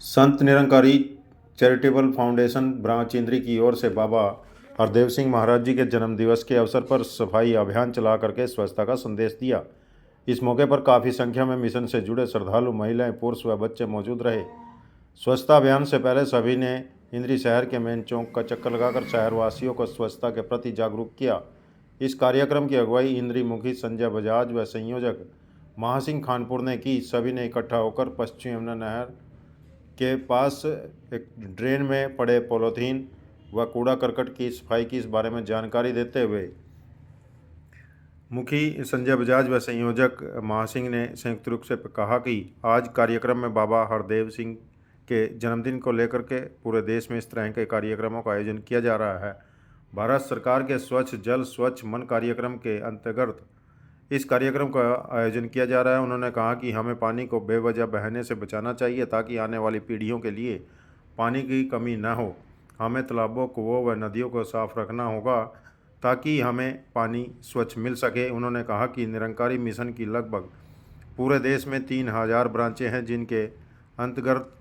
Sant Nirankari charitable foundation ब्रांचेंद्री की ओर से बाबा हरदेव सिंह महाराज जी के जन्म दिवस के अवसर पर सफाई अभियान चला करके स्वच्छता का संदेश दिया। इस मौके पर काफ़ी संख्या में मिशन से जुड़े श्रद्धालु, महिलाएं, पुरुष व बच्चे मौजूद रहे। स्वच्छता अभियान से पहले सभी ने इंद्री शहर के मेन चौक का चक्कर लगाकर शहरवासियों को स्वच्छता के प्रति जागरूक किया। इस कार्यक्रम की अगुवाई इंद्री मुखी संजय बजाज व संयोजक महासिंह खानपुर ने की। सभी ने इकट्ठा होकर पश्चिम यमुना नहर के पास एक ड्रेन में पड़े पॉलीथीन व कूड़ा करकट की सफाई की इस बारे में जानकारी देते हुए मुखी संजय बजाज व संयोजक महासिंह ने संयुक्त रूप से कहा कि आज कार्यक्रम में बाबा हरदेव सिंह के जन्मदिन को लेकर के पूरे देश में इस तरह के कार्यक्रमों का आयोजन किया जा रहा है। भारत सरकार के स्वच्छ जल स्वच्छ मन कार्यक्रम के अंतर्गत इस कार्यक्रम का आयोजन किया जा रहा है। उन्होंने कहा कि हमें पानी को बेवजह बहने से बचाना चाहिए ताकि आने वाली पीढ़ियों के लिए पानी की कमी न हो। हमें तालाबों, कुओं व नदियों को साफ रखना होगा ताकि हमें पानी स्वच्छ मिल सके। उन्होंने कहा कि निरंकारी मिशन की लगभग पूरे देश में 3000 ब्रांचें हैं जिनके अंतर्गत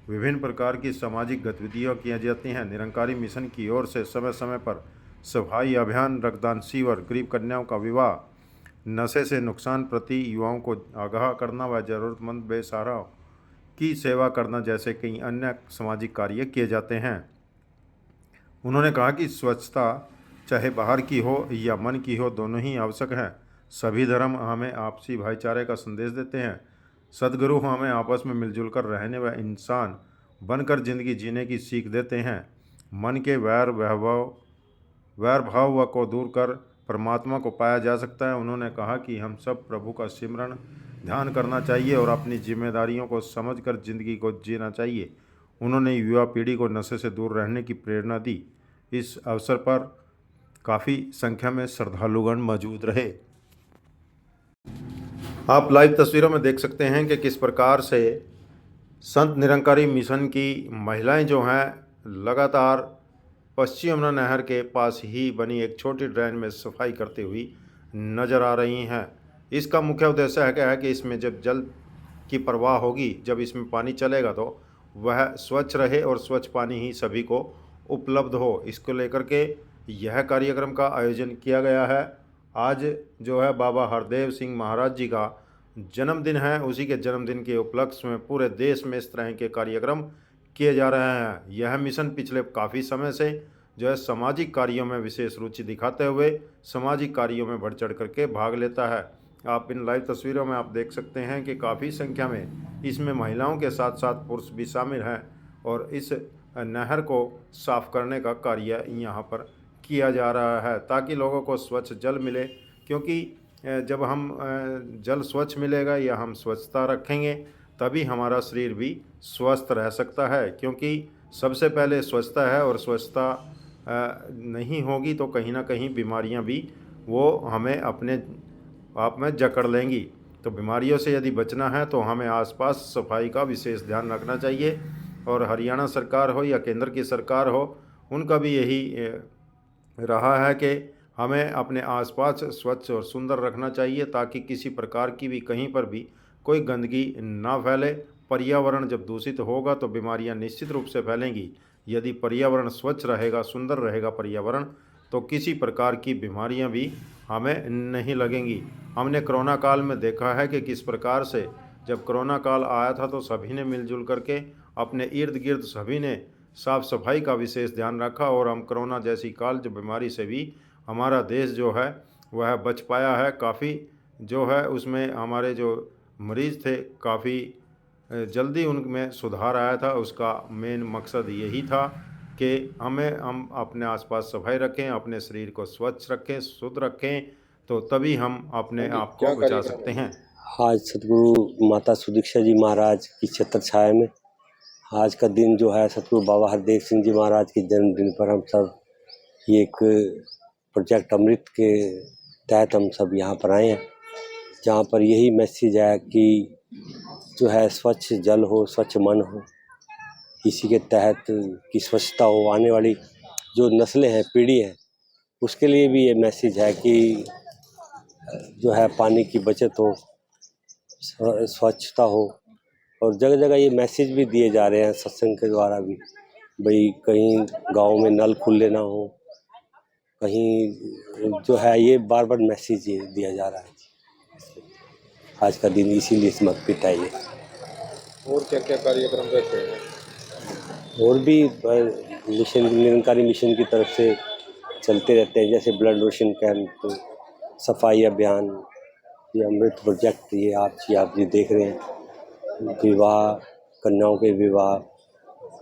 विभिन्न प्रकार की सामाजिक गतिविधियाँ की जाती हैं। निरंकारी मिशन की ओर से समय समय पर सफाई अभियान, रक्तदान शिविर, गरीब कन्याओं का विवाह, नशे से नुकसान प्रति युवाओं को आगाह करना व ज़रूरतमंद बेसहाराओं की सेवा करना जैसे कई अन्य सामाजिक कार्य किए जाते हैं। उन्होंने कहा कि स्वच्छता चाहे बाहर की हो या मन की हो, दोनों ही आवश्यक हैं। सभी धर्म हमें आपसी भाईचारे का संदेश देते हैं। सद्गुरु हमें आपस में मिलजुल कर रहने व इंसान बनकर जिंदगी जीने की सीख देते हैं। मन के वैर भाव को दूर कर परमात्मा को पाया जा सकता है। उन्होंने कहा कि हम सब प्रभु का सिमरण ध्यान करना चाहिए और अपनी जिम्मेदारियों को समझकर जिंदगी को जीना चाहिए। उन्होंने युवा पीढ़ी को नशे से दूर रहने की प्रेरणा दी। इस अवसर पर काफ़ी संख्या में श्रद्धालुगण मौजूद रहे। आप लाइव तस्वीरों में देख सकते हैं कि किस प्रकार से संत निरंकारी मिशन की महिलाएं जो हैं लगातार पश्चिम यमुना नहर के पास ही बनी एक छोटी ड्रेन में सफाई करती हुई नजर आ रही हैं। इसका मुख्य उद्देश्य है कि इसमें जब जल की प्रवाह होगी, जब इसमें पानी चलेगा तो वह स्वच्छ रहे और स्वच्छ पानी ही सभी को उपलब्ध हो। इसको लेकर के यह कार्यक्रम का आयोजन किया गया है। आज जो है बाबा हरदेव सिंह महाराज जी का जन्मदिन है। उसी के जन्मदिन के उपलक्ष्य में पूरे देश में इस तरह के कार्यक्रम किए जा रहे हैं। यह मिशन पिछले काफ़ी समय से जो है सामाजिक कार्यों में विशेष रुचि दिखाते हुए सामाजिक कार्यों में बढ़ चढ़ करके भाग लेता है। आप इन लाइव तस्वीरों में आप देख सकते हैं कि काफ़ी संख्या में इसमें महिलाओं के साथ साथ पुरुष भी शामिल हैं और इस नहर को साफ करने का कार्य यहाँ पर किया जा रहा है ताकि लोगों को स्वच्छ जल मिले। क्योंकि जब हम जल स्वच्छ मिलेगा या हम स्वच्छता रखेंगे तभी हमारा शरीर भी स्वस्थ रह सकता है। क्योंकि सबसे पहले स्वच्छता है और स्वच्छता नहीं होगी तो कहीं ना कहीं बीमारियां भी वो हमें अपने आप में जकड़ लेंगी। तो बीमारियों से यदि बचना है तो हमें आसपास सफाई का विशेष ध्यान रखना चाहिए। और हरियाणा सरकार हो या केंद्र की सरकार हो, उनका भी यही रहा है कि हमें अपने आसपास स्वच्छ और सुंदर रखना चाहिए ताकि किसी प्रकार की भी कहीं पर भी कोई गंदगी ना फैले। पर्यावरण जब दूषित होगा तो बीमारियां निश्चित रूप से फैलेंगी। यदि पर्यावरण स्वच्छ रहेगा, सुंदर रहेगा पर्यावरण, तो किसी प्रकार की बीमारियां भी हमें नहीं लगेंगी। हमने कोरोना काल में देखा है कि किस प्रकार से जब कोरोना काल आया था तो सभी ने मिलजुल करके अपने इर्द गिर्द सभी ने साफ सफाई का विशेष ध्यान रखा और हम कोरोना जैसी काल जो बीमारी से भी हमारा देश जो है वह बच पाया है। काफ़ी जो है उसमें हमारे जो मरीज़ थे काफ़ी जल्दी उनमें सुधार आया था। उसका मेन मकसद यही था कि हम अपने आसपास सफाई रखें, अपने शरीर को स्वच्छ रखें, शुद्ध रखें, तो तभी हम अपने आप को बचा सकते हैं। आज सतगुरु माता सुदीक्षा जी महाराज की छत्र छाया में आज का दिन जो है सतगुरु बाबा हरदेव सिंह जी महाराज के जन्मदिन पर हम सब ये एक प्रोजेक्ट अमृत के तहत हम सब यहाँ पर आए हैं, जहाँ पर यही मैसेज है कि जो है स्वच्छ जल हो, स्वच्छ मन हो, इसी के तहत की स्वच्छता हो। आने वाली जो नस्लें हैं, पीढ़ी है, उसके लिए भी ये मैसेज है कि जो है पानी की बचत हो, स्वच्छता हो, और जगह जगह ये मैसेज भी दिए जा रहे हैं सत्संग के द्वारा भी, भाई कहीं गांव में नल खुले ना हो, कहीं जो है ये बार बार मैसेज ये दिया जा रहा है। आज का दिन इसीलिए समर्पित है ये। और क्या क्या कार्यक्रम रहते हैं? और भी मिशन, निरंकारी मिशन की तरफ से चलते रहते हैं, जैसे ब्लड डोनेशन कैंप, सफाई अभियान, ये अमृत प्रोजेक्ट, ये आप ये देख रहे हैं, विवाह, कन्याओं के विवाह,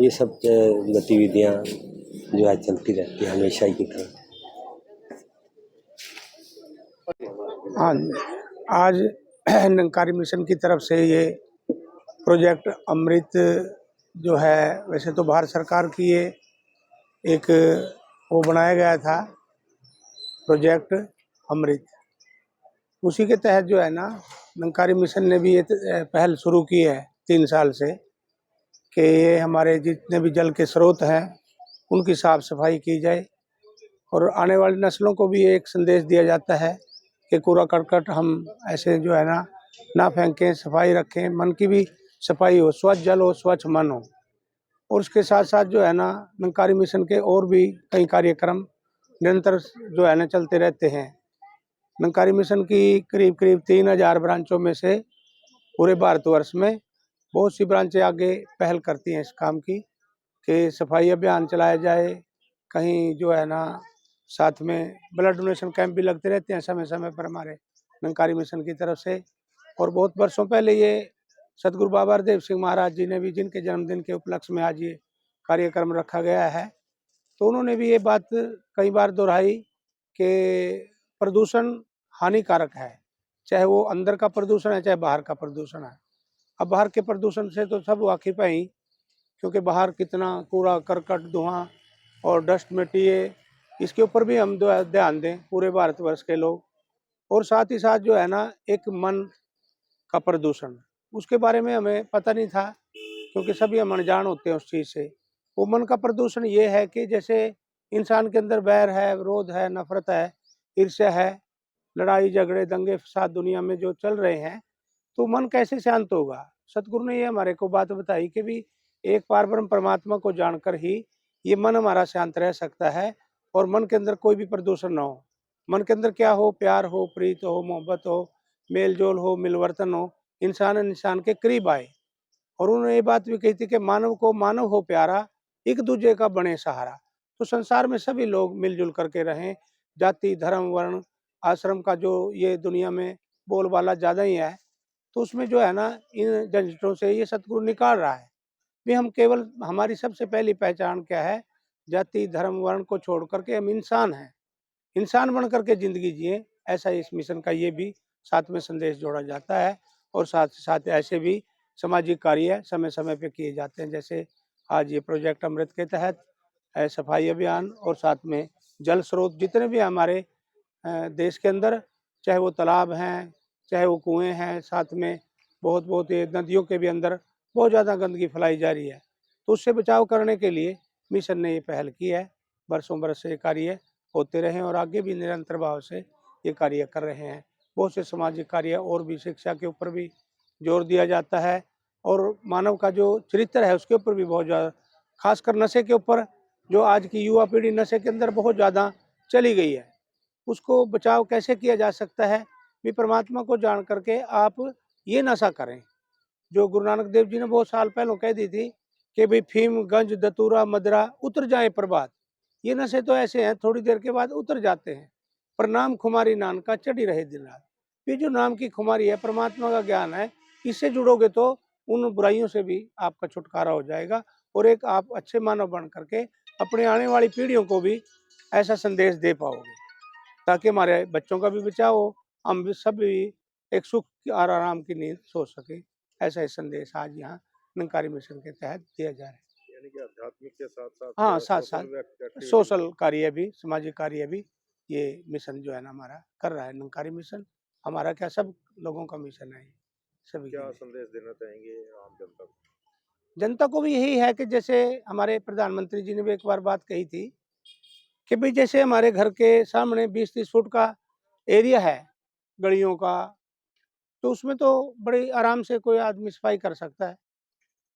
ये सब गतिविधियाँ जो है चलती रहती है हमेशा ही की तरह। हाँ, आज निरंकारी मिशन की तरफ से ये प्रोजेक्ट अमृत जो है, वैसे तो भारत सरकार की ये एक वो बनाया गया था प्रोजेक्ट अमृत, उसी के तहत जो है ना निरंकारी मिशन ने भी ये पहल शुरू की है 3 साल से कि ये हमारे जितने भी जल के स्रोत हैं उनकी साफ सफाई की जाए और आने वाली नस्लों को भी एक संदेश दिया जाता है कि कूड़ा करकट हम ऐसे जो है ना फेंकें, सफाई रखें, मन की भी सफाई हो, स्वच्छ जल हो, स्वच्छ मन हो। और उसके साथ साथ जो है ना निरंकारी मिशन के और भी कई कार्यक्रम निरंतर जो है ना चलते रहते हैं। निरंकारी मिशन की करीब करीब 3000 ब्रांचों में से पूरे भारतवर्ष में बहुत सी ब्रांचें आगे पहल करती हैं इस काम की कि सफाई अभियान चलाया जाए, कहीं जो है ना साथ में ब्लड डोनेशन कैंप भी लगते रहते हैं समय समय पर हमारे निरंकारी मिशन की तरफ से। और बहुत वर्षों पहले ये सतगुरु बाबा हरदेव सिंह महाराज जी ने भी, जिनके जन्मदिन के उपलक्ष्य में आज ये कार्यक्रम रखा गया है, तो उन्होंने भी ये बात कई बार दोहराई कि प्रदूषण हानिकारक है, चाहे वो अंदर का प्रदूषण है चाहे बाहर का प्रदूषण है। अब बाहर के प्रदूषण से तो सब वाकिफ हैं ही, क्योंकि बाहर कितना कूड़ा करकट, धुआं और डस्ट मिट्टी है, इसके ऊपर भी हम ध्यान दें पूरे भारतवर्ष के लोग। और साथ ही साथ जो है ना एक मन का प्रदूषण, उसके बारे में हमें पता नहीं था क्योंकि सभी हम अनजान होते हैं उस चीज़ से। वो मन का प्रदूषण ये है कि जैसे इंसान के अंदर बैर है, विरोध है, नफरत है, ईर्ष्या है, लड़ाई झगड़े दंगे फसाद दुनिया में जो चल रहे हैं, तो मन कैसे शांत होगा। सतगुरु ने ये हमारे को बात बताई कि भी एक पारब्रह्म परमात्मा को जानकर ही ये मन हमारा शांत रह सकता है और मन के अंदर कोई भी प्रदूषण ना हो। मन के अंदर क्या हो, प्यार हो, प्रीत हो, मोहब्बत हो, मेल जोल हो, मिलवर्तन हो, इंसान के करीब आए। और उन्होंने ये बात भी कही थी कि मानव को मानव हो प्यारा, एक दूसरे का बने सहारा। तो संसार में सभी लोग मिलजुल करके रहें, जाति धर्म वर्ण आश्रम का जो ये दुनिया में बोलबाला ज़्यादा ही है, तो उसमें जो है ना इन झंझटों से ये सतगुरु निकाल रहा है। भी हम केवल, हमारी सबसे पहली पहचान क्या है, जाति धर्म वर्ण को छोड़ करके हम इंसान हैं, इंसान बन करके जिंदगी जिए, ऐसा इस मिशन का ये भी साथ में संदेश जोड़ा जाता है। और साथ साथ ऐसे भी सामाजिक कार्य समय समय पे किए जाते हैं, जैसे आज ये प्रोजेक्ट अमृत के तहत सफाई अभियान और साथ में जल स्रोत जितने भी हमारे देश के अंदर, चाहे वो तालाब हैं, चाहे वो कुएं हैं, साथ में बहुत बहुत ये नदियों के भी अंदर बहुत ज़्यादा गंदगी फैलाई जा रही है, तो उससे बचाव करने के लिए मिशन ने ये पहल की है। बरसों बरस से ये कार्य होते रहे और आगे भी निरंतर भाव से ये कार्य कर रहे हैं। बहुत से सामाजिक कार्य और भी, शिक्षा के ऊपर भी जोर दिया जाता है और मानव का जो चरित्र है उसके ऊपर भी बहुत ज़्यादा, खासकर नशे के ऊपर, जो आज की युवा पीढ़ी नशे के अंदर बहुत ज़्यादा चली गई है, उसको बचाव कैसे किया जा सकता है। भी परमात्मा को जान करके आप ये नशा करें जो गुरु नानक देव जी ने बहुत साल पहले कह दी थी कि भाई फीम गंज दतूरा मदरा उतर जाए प्रभात। ये नशे तो ऐसे हैं थोड़ी देर के बाद उतर जाते हैं, पर नाम खुमारी नानका चढ़ी रहे दिन रात। ये जो नाम की खुमारी है, परमात्मा का ज्ञान है, इससे जुड़ोगे तो उन बुराइयों से भी आपका छुटकारा हो जाएगा और एक आप अच्छे मानव बन करके अपने आने वाली पीढ़ियों को भी ऐसा संदेश दे पाओगे, ताकि हमारे बच्चों का भी बचाव हो, हम भी सब भी एक सुख और आराम की नींद सो सके। ऐसा ही संदेश आज यहाँ निरंकारी मिशन के तहत दिया जा रहा है। यानी कि आध्यात्मिक के साथ साथ हाँ, साथ सोशल साथ एक्टिविटी सोशल कार्य भी, सामाजिक कार्य भी ये मिशन जो है ना हमारा कर रहा है। निरंकारी मिशन हमारा क्या, सब लोगों का मिशन है, सभी के क्या लिए। संदेश देना चाहेंगे आम जनता को? जनता को भी यही है कि जैसे हमारे प्रधानमंत्री जी ने भी एक बार बात कही थी कि भाई जैसे हमारे घर के सामने 20-30 फुट का एरिया है गलियों का, तो उसमें तो बड़े आराम से कोई आदमी सफाई कर सकता है।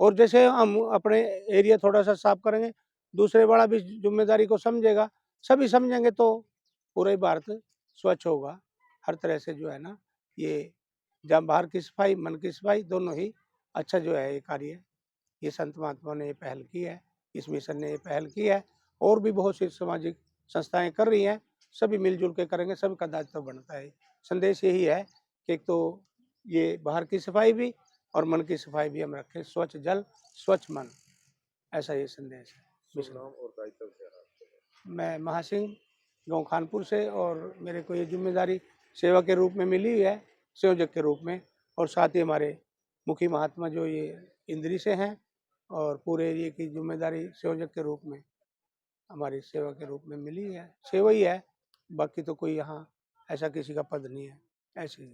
और जैसे हम अपने एरिया थोड़ा सा साफ करेंगे, दूसरे वाला भी जिम्मेदारी को समझेगा, सभी समझेंगे तो पूरा ही भारत स्वच्छ होगा। हर तरह से जो है ना, ये जहाँ बाहर की सफाई, मन की सफाई, दोनों ही अच्छा जो है ये कार्य है। ये संत महात्मा ने ये पहल की है, इस मिशन ने ये पहल की है, और भी बहुत सी सामाजिक संस्थाएं कर रही हैं। सभी मिलजुल के करेंगे, सबका दायित्व बनता है। संदेश यही है कि एक तो ये बाहर की सफाई भी और मन की सफाई भी हम रखें, स्वच्छ जल स्वच्छ मन, ऐसा ये संदेश है। मैं महासिंह गाँव खानपुर से, और मेरे को ये जिम्मेदारी सेवा के रूप में मिली हुई है, संयोजक के रूप में, और साथ ही हमारे मुखी महात्मा जो ये इंद्री से हैं, और पूरे एरिए की जिम्मेदारी संयोजक के रूप में हमारी सेवा के रूप में मिली है। सेवा ही है, बाकी तो कोई यहाँ ऐसा किसी का पद नहीं है, ऐसी